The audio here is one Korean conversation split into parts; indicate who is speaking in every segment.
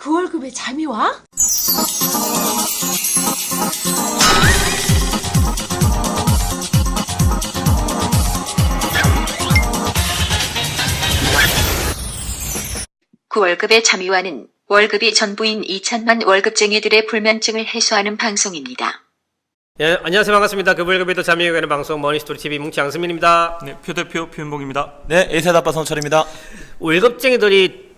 Speaker 1: 그 월급에 잠이 와?
Speaker 2: 그 월급의 잠이와는 월급이 전부인 2천만 월급쟁이들의 불면증을 해소하는 방송입니다.
Speaker 3: 예, 안녕하세요. 반갑습니다. 그 월급에도 잠이 오는 방송 머니스토리 TV 뭉치 양승민입니다.
Speaker 4: 네, 표대표 표현봉입니다.
Speaker 5: 네, 에이셋아빠 성철입니다.
Speaker 3: 월급쟁이들이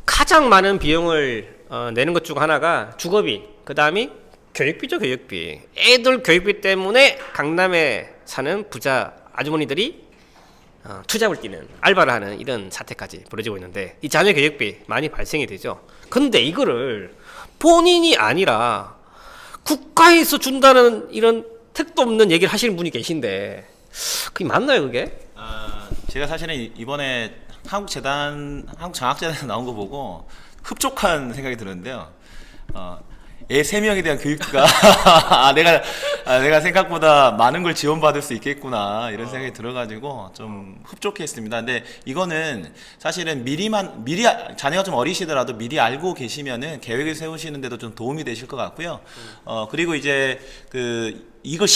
Speaker 3: 가장 많은 비용을 내는 것 중 하나가 주거비, 그 다음이 교육비죠. 교육비. 애들 교육비 때문에 강남에 사는 부자 아주머니들이 투잡을 뛰는, 알바를 하는 이런 사태까지 벌어지고 있는데, 이 자녀 교육비 많이 발생이 되죠. 근데 이거를 본인이 아니라 국가에서 준다는 이런 택도 없는 얘기를 하시는 분이 계신데, 그게 맞나요, 그게?
Speaker 5: 제가 사실은 이번에 한국장학재단에 나온 거 보고 흡족한 생각이 들었는데요. 애 3명에 대한 교육비가 내가 생각보다 많은 걸 지원받을 수 있겠구나 이런 생각이 들어가지고 좀 흡족했습니다. 근데 이거는 사실은 미리 자녀가 좀 어리시더라도 미리 알고 계시면은 계획을 세우시는데도 좀 도움이 되실 것 같고요. 그리고 이제 이걸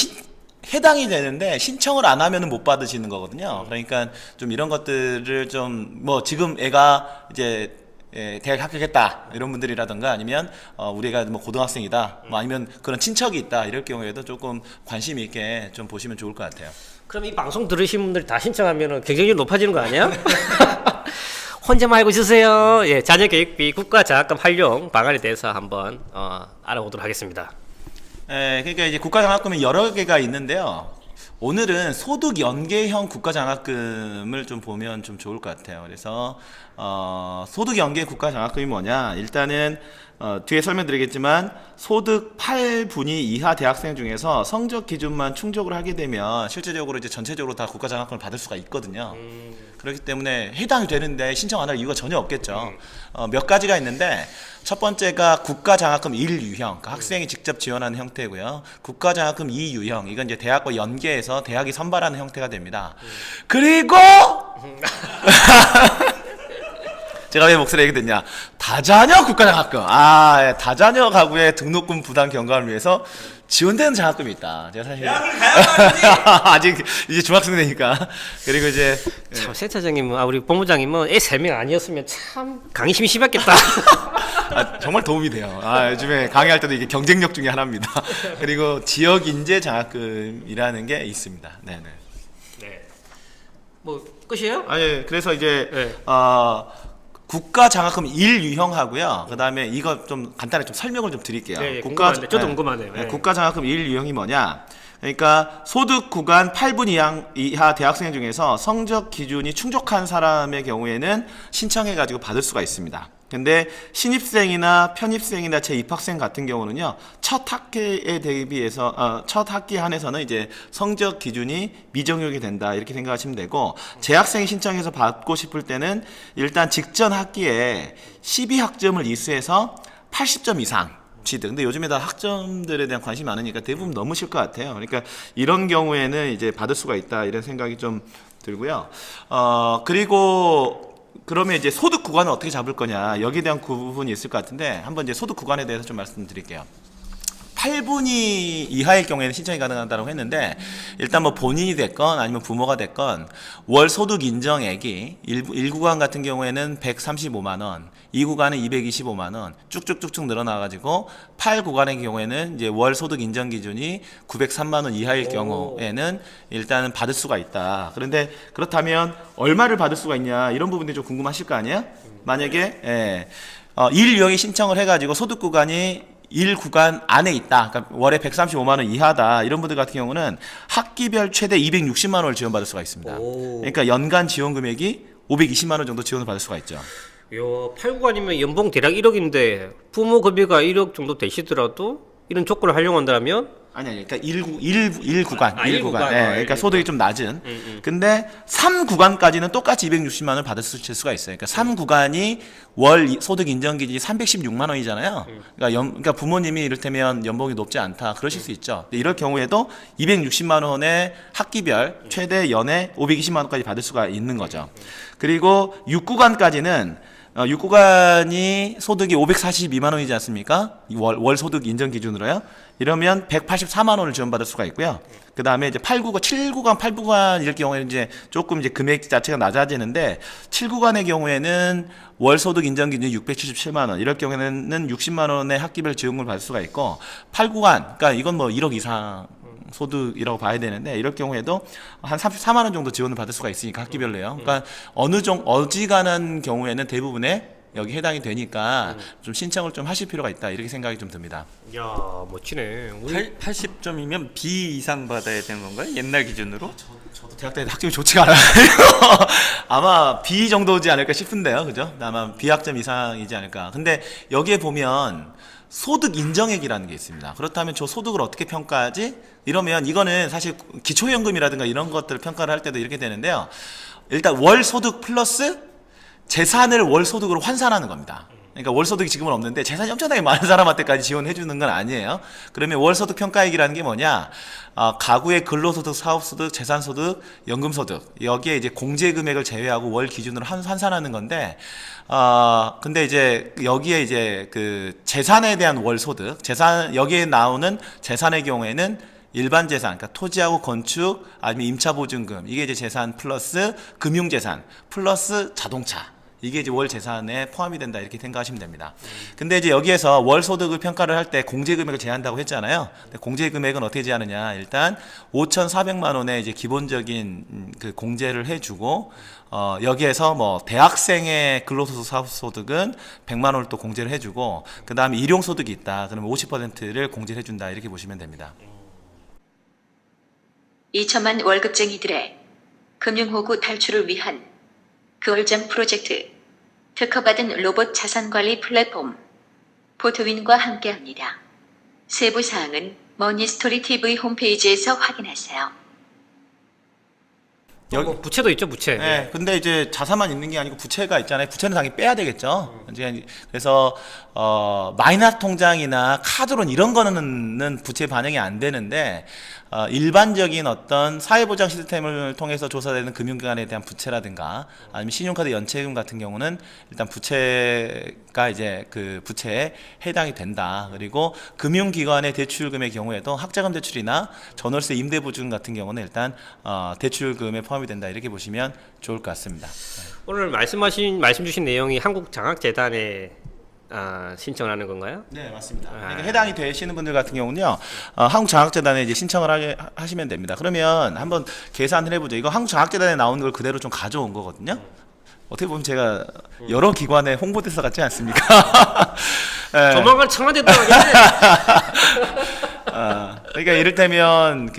Speaker 5: 해당이 되는데 신청을 안 하면은 못 받으시는 거거든요. 그러니까 좀 이런 것들을 좀 지금 애가 이제 대학 합격했다 이런 분들이라든가 아니면 우리 애가 고등학생이다 아니면 그런 친척이 있다 이럴 경우에도 조금 관심 있게 좀 보시면 좋을 것 같아요.
Speaker 3: 그럼 이 방송 들으신 분들이 다 신청하면 경쟁률 높아지는 거 아니야? 혼자만 알고 있으세요. 예, 자녀 교육비 국가장학금 활용 방안에 대해서 한번 알아보도록 하겠습니다.
Speaker 5: 그러니까 이제 국가장학금이 여러 개가 있는데요. 오늘은 소득 연계형 국가장학금을 좀 보면 좀 좋을 것 같아요. 그래서 소득 연계 국가장학금이 뭐냐? 일단은 뒤에 설명드리겠지만 소득 8분위 이하 대학생 중에서 성적 기준만 충족을 하게 되면 실제적으로 이제 전체적으로 다 국가장학금을 받을 수가 있거든요. 그렇기 때문에 해당이 되는데 신청 안 할 이유가 전혀 없겠죠. 몇 가지가 있는데 첫 번째가 국가장학금 1유형, 그러니까 학생이 직접 지원하는 형태고요. 국가장학금 2유형, 이건 이제 대학과 연계해서 대학이 선발하는 형태가 됩니다. 그리고 제가 왜 목소리 얘기했냐? 다자녀 국가장학금. 다자녀 가구의 등록금 부담 경감을 위해서 지원되는 장학금이 있다. 제가 사실 아직 이제 중학생 되니까. 그리고 이제
Speaker 3: 참 센터장님은 우리 본부장님은 애 3명 아니었으면 참 강의심이 심했겠다.
Speaker 5: 정말 도움이 돼요. 요즘에 강의할 때도 이게 경쟁력 중에 하나입니다. 그리고 지역 인재 장학금이라는 게 있습니다. 네네.
Speaker 3: 네. 뭐 끝이에요?
Speaker 5: 그래서 이제
Speaker 3: 네.
Speaker 5: 국가장학금 1유형하고요. 그 다음에 이거 좀 간단하게 좀 설명을 좀 드릴게요.
Speaker 3: 네, 저도 궁금하네요. 네.
Speaker 5: 국가장학금 1유형이 뭐냐? 그러니까 소득 구간 8분 이하 대학생 중에서 성적 기준이 충족한 사람의 경우에는 신청해가지고 받을 수가 있습니다. 근데 신입생이나 편입생이나 재입학생 같은 경우는요, 첫 학기에 대비해서 첫 학기 한해서는 이제 성적 기준이 미적용이 된다 이렇게 생각하시면 되고, 재학생이 신청해서 받고 싶을 때는 일단 직전 학기에 12학점을 이수해서 80점 이상 취득. 근데 요즘에 다 학점들에 대한 관심이 많으니까 대부분 넘으실 것 같아요. 그러니까 이런 경우에는 이제 받을 수가 있다 이런 생각이 좀 들고요. 그리고 그러면 이제 소득 구간을 어떻게 잡을 거냐, 여기에 대한 부분이 있을 것 같은데 한번 이제 소득 구간에 대해서 좀 말씀드릴게요. 8분위 이하의 경우에는 신청이 가능하다고 했는데, 일단 본인이 됐건 아니면 부모가 됐건 월 소득 인정액이 1구간 같은 경우에는 135만원, 2구간은 225만원 쭉쭉쭉쭉 늘어나가지고 8구간의 경우에는 이제 월 소득 인정 기준이 903만원 이하일 경우에는 일단은 받을 수가 있다. 그런데 그렇다면 얼마를 받을 수가 있냐, 이런 부분들이 좀 궁금하실 거 아니에요? 만약에 1유형이 신청을 해가지고 소득 구간이 1구간 안에 있다, 그러니까 월에 135만원 이하다, 이런 분들 같은 경우는 학기별 최대 260만원을 지원받을 수가 있습니다. 그러니까 연간 지원 금액이 520만원 정도 지원을 받을 수가 있죠.
Speaker 3: 8구간이면 연봉 대략 1억인데 부모 급여가 1억 정도 되시더라도 이런 조건을 활용한다면?
Speaker 5: 그러니까 1구간. 그러니까
Speaker 3: 1구간.
Speaker 5: 소득이 좀 낮은. 근데 3구간까지는 똑같이 260만원을 받을 수가 있어요. 그러니까 3구간이 월 소득 인정 기준이 316만원이잖아요. 그러니까 부모님이 이를테면 연봉이 높지 않다 그러실 수 있죠. 이럴 경우에도 260만원의 학기별 최대 연에 520만원까지 받을 수가 있는 거죠. 그리고 6구간까지는 6구간이 소득이 542만 원이지 않습니까? 월 소득 인정 기준으로요. 이러면 184만 원을 지원받을 수가 있고요. 그 다음에 이제 8구간, 7구간, 8구간 이럴 경우에는 이제 조금 이제 금액 자체가 낮아지는데 7구간의 경우에는 월 소득 인정 기준이 677만 원, 이럴 경우에는 60만 원의 학기별 지원금을 받을 수가 있고 8구간, 그러니까 이건 뭐 1억 이상 소득이라고 봐야 되는데 이럴 경우에도 한 34만 원 정도 지원을 받을 수가 있으니까 학기별로요. 그러니까 어지간한 경우에는 대부분의 여기 해당이 되니까 좀 신청을 좀 하실 필요가 있다 이렇게 생각이 좀 듭니다.
Speaker 3: 야, 멋지네. 우리
Speaker 1: 80점이면 B 이상 받아야 되는 건가요? 옛날 기준으로?
Speaker 5: 저도 대학 때 학점이 좋지가 않아요. 아마 B 정도지 않을까 싶은데요, 그죠? 아마 B 학점 이상이지 않을까. 근데 여기에 보면 소득 인정액이라는 게 있습니다. 그렇다면 저 소득을 어떻게 평가하지? 이러면 이거는 사실 기초연금이라든가 이런 것들을 평가를 할 때도 이렇게 되는데요. 일단 월 소득 플러스 재산을 월 소득으로 환산하는 겁니다. 그러니까 월 소득이 지금은 없는데 재산이 엄청나게 많은 사람한테까지 지원해 주는 건 아니에요. 그러면 월 소득 평가액이라는 게 뭐냐? 가구의 근로소득, 사업소득, 재산소득, 연금소득 여기에 이제 공제 금액을 제외하고 월 기준으로 환산하는 건데, 근데 이제 여기에 이제 그 재산에 대한 월 소득, 재산 여기에 나오는 재산의 경우에는 일반 재산, 그러니까 토지하고 건축, 아니면 임차보증금, 이게 이제 재산 플러스 금융재산 플러스 자동차, 이게 이제 월 재산에 포함이 된다 이렇게 생각하시면 됩니다. 근데 이제 여기에서 월 소득을 평가를 할 때 공제 금액을 제한한다고 했잖아요. 근데 공제 금액은 어떻게 제하느냐? 일단 5,400만 원의 이제 기본적인 그 공제를 해주고, 여기에서 뭐 대학생의 근로소득, 사업소득은 100만 원을 또 공제를 해주고, 그 다음에 일용소득이 있다. 그러면 50%를 공제를 해준다 이렇게 보시면 됩니다.
Speaker 2: 2천만 월급쟁이들의 금융호구 탈출을 위한 그월장 프로젝트, 특허받은 로봇 자산관리 플랫폼 포토윈과 함께합니다. 세부 사항은 머니스토리 TV 홈페이지에서 확인하세요.
Speaker 3: 뭐 부채도 있죠, 부채.
Speaker 5: 네, 근데 이제 자산만 있는 게 아니고 부채가 있잖아요. 부채는 당연히 빼야 되겠죠. 그래서 마이너스 통장이나 카드론 이런 거는 부채 반영이 안 되는데, 일반적인 어떤 사회보장 시스템을 통해서 조사되는 금융기관에 대한 부채라든가 아니면 신용카드 연체금 같은 경우는 일단 부채가 이제 그 부채에 해당이 된다. 그리고 금융기관의 대출금의 경우에도 학자금 대출이나 전월세 임대보증 같은 경우는 일단 대출금에 포함이 된다. 이렇게 보시면 좋을 것 같습니다.
Speaker 3: 오늘 말씀 주신 내용이 한국장학재단에 신청하는 건가요?
Speaker 5: 네, 맞습니다. 그러니까 해당이 되시는 분들 같은 경우는요, 한국장학재단에 이제 신청을 하시면 됩니다. 그러면 한번 계산을 해보죠. 이거 한국장학재단에 나오는 걸 그대로 좀 가져온 거거든요. 어떻게 보면 제가 여러 기관의 홍보대사 같지 않습니까? 네.
Speaker 3: 조만간 청와대도 하겠네.
Speaker 5: 그러니까 이를테면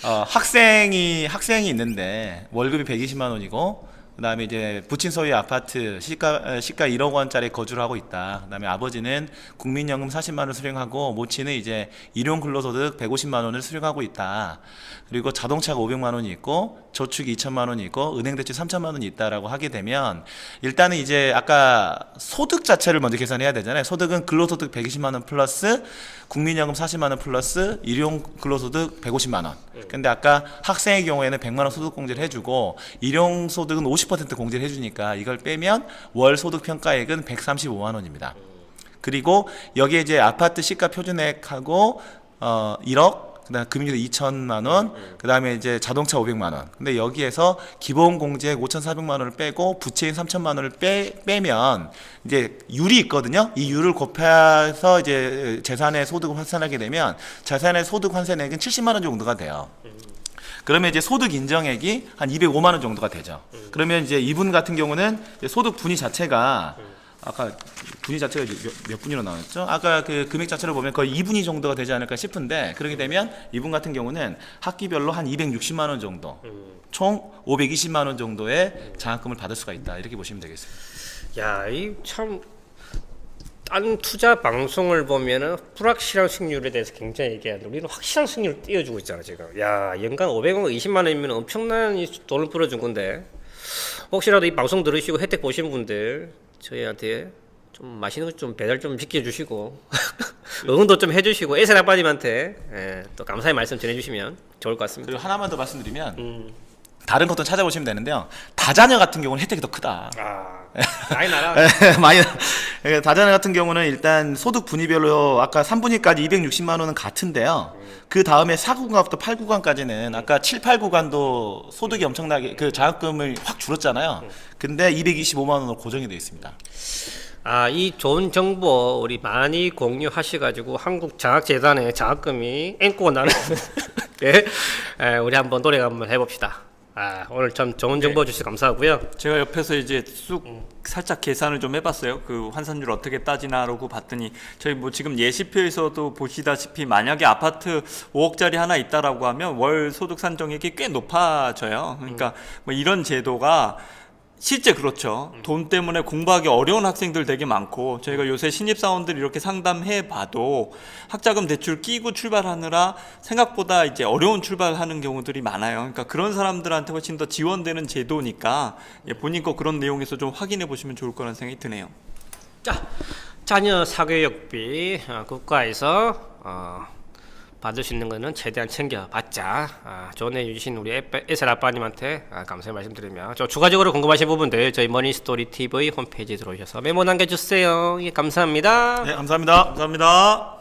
Speaker 5: 학생이 있는데 월급이 120만 원이고, 그다음에 이제 부친 소유의 아파트 시가 1억 원짜리 거주를 하고 있다. 그다음에 아버지는 국민연금 40만 원을 수령하고 모친은 이제 일용 근로소득 150만 원을 수령하고 있다. 그리고 자동차가 500만 원이 있고 저축이 2천만 원이 있고 은행 대출 3천만 원이 있다라고 하게 되면, 일단은 이제 아까 소득 자체를 먼저 계산해야 되잖아요. 소득은 근로소득 120만 원 플러스 국민연금 40만 원 플러스 일용 근로소득 150만 원. 근데 아까 학생의 경우에는 100만 원 소득 공제를 해주고 일용 소득은 50% 공제를 해주니까 이걸 빼면 월 소득 평가액은 135만 원입니다. 그리고 여기에 이제 아파트 시가 표준액하고 1억, 그다음 금융소득 2천만 원, 그다음에 이제 자동차 500만 원. 근데 여기에서 기본 공제액 5,400만 원을 빼고 부채인 3천만 원을 빼면 이제 율이 있거든요. 이 율을 곱해서 이제 재산의 소득을 환산하게 되면 재산의 소득 환산액은 70만 원 정도가 돼요. 그러면 이제 소득 인정액이 한 205만 원 정도가 되죠. 그러면 이제 이분 같은 경우는 이제 소득 분위 자체가 아까 분위 자체가 몇 분위로 나왔죠? 아까 그 금액 자체를 보면 거의 2분위 정도가 되지 않을까 싶은데, 그렇게 되면 이분 같은 경우는 학기별로 한 260만 원 정도, 총 520만 원 정도의 장학금을 받을 수가 있다. 이렇게 보시면 되겠습니다.
Speaker 3: 야, 이 참 딴 투자 방송을 보면은 불확실한 수익률에 대해서 굉장히 얘기하는데 우리는 확실한 수익률을 띄워주고 있잖아 지금. 야, 연간 500원, 20만 원이면 엄청난 돈을 풀어준 건데, 혹시라도 이 방송 들으시고 혜택 보신 분들 저희한테 좀 맛있는 거 좀 배달 좀 시켜주시고 응원도 좀 해주시고 에셀 아빠님한테 또 감사의 말씀 전해주시면 좋을 것 같습니다.
Speaker 5: 그리고 하나만 더 말씀드리면 다른 것도 찾아보시면 되는데요. 다자녀 같은 경우는 혜택이 더 크다.
Speaker 3: 많이 나라.
Speaker 5: 많이 다자녀 같은 경우는 일단 소득 분위별로 아까 3분위까지 260만 원은 같은데요. 그 다음에 4구간부터 8구간까지는 아까 7, 8구간도 소득이 엄청나게 그 장학금을 확 줄었잖아요. 근데 225만 원으로 고정이 되어 있습니다.
Speaker 3: 이 좋은 정보 우리 많이 공유하셔가지고 한국장학재단의 장학금이 앵꼬가 나는 예, 우리 한번 노력 한번 해봅시다. 오늘 참 좋은 정보 주셔서 감사하고요.
Speaker 1: 제가 옆에서 이제 쑥 살짝 계산을 좀 해봤어요. 그 환산율 어떻게 따지나라고 봤더니 저희 뭐 지금 예시표에서도 보시다시피 만약에 아파트 5억짜리 하나 있다라고 하면 월 소득 산정액이 꽤 높아져요. 그러니까 뭐 이런 제도가 실제 그렇죠. 돈 때문에 공부하기 어려운 학생들 되게 많고 저희가 요새 신입사원들 이렇게 상담해 봐도 학자금 대출 끼고 출발하느라 생각보다 이제 어려운 출발하는 경우들이 많아요. 그러니까 그런 사람들한테 훨씬 더 지원되는 제도니까 본인 거 그런 내용에서 좀 확인해 보시면 좋을 거라는 생각이 드네요.
Speaker 3: 자, 자녀 사교육비 국가에서 받을 수 있는 거는 최대한 챙겨받자. 조언해 주신 우리 에셀 아빠님한테 감사의 말씀드리며 추가적으로 궁금하신 부분들 저희 머니스토리 TV 홈페이지에 들어오셔서 메모 남겨주세요. 예, 감사합니다.
Speaker 5: 네, 감사합니다.
Speaker 1: 감사합니다.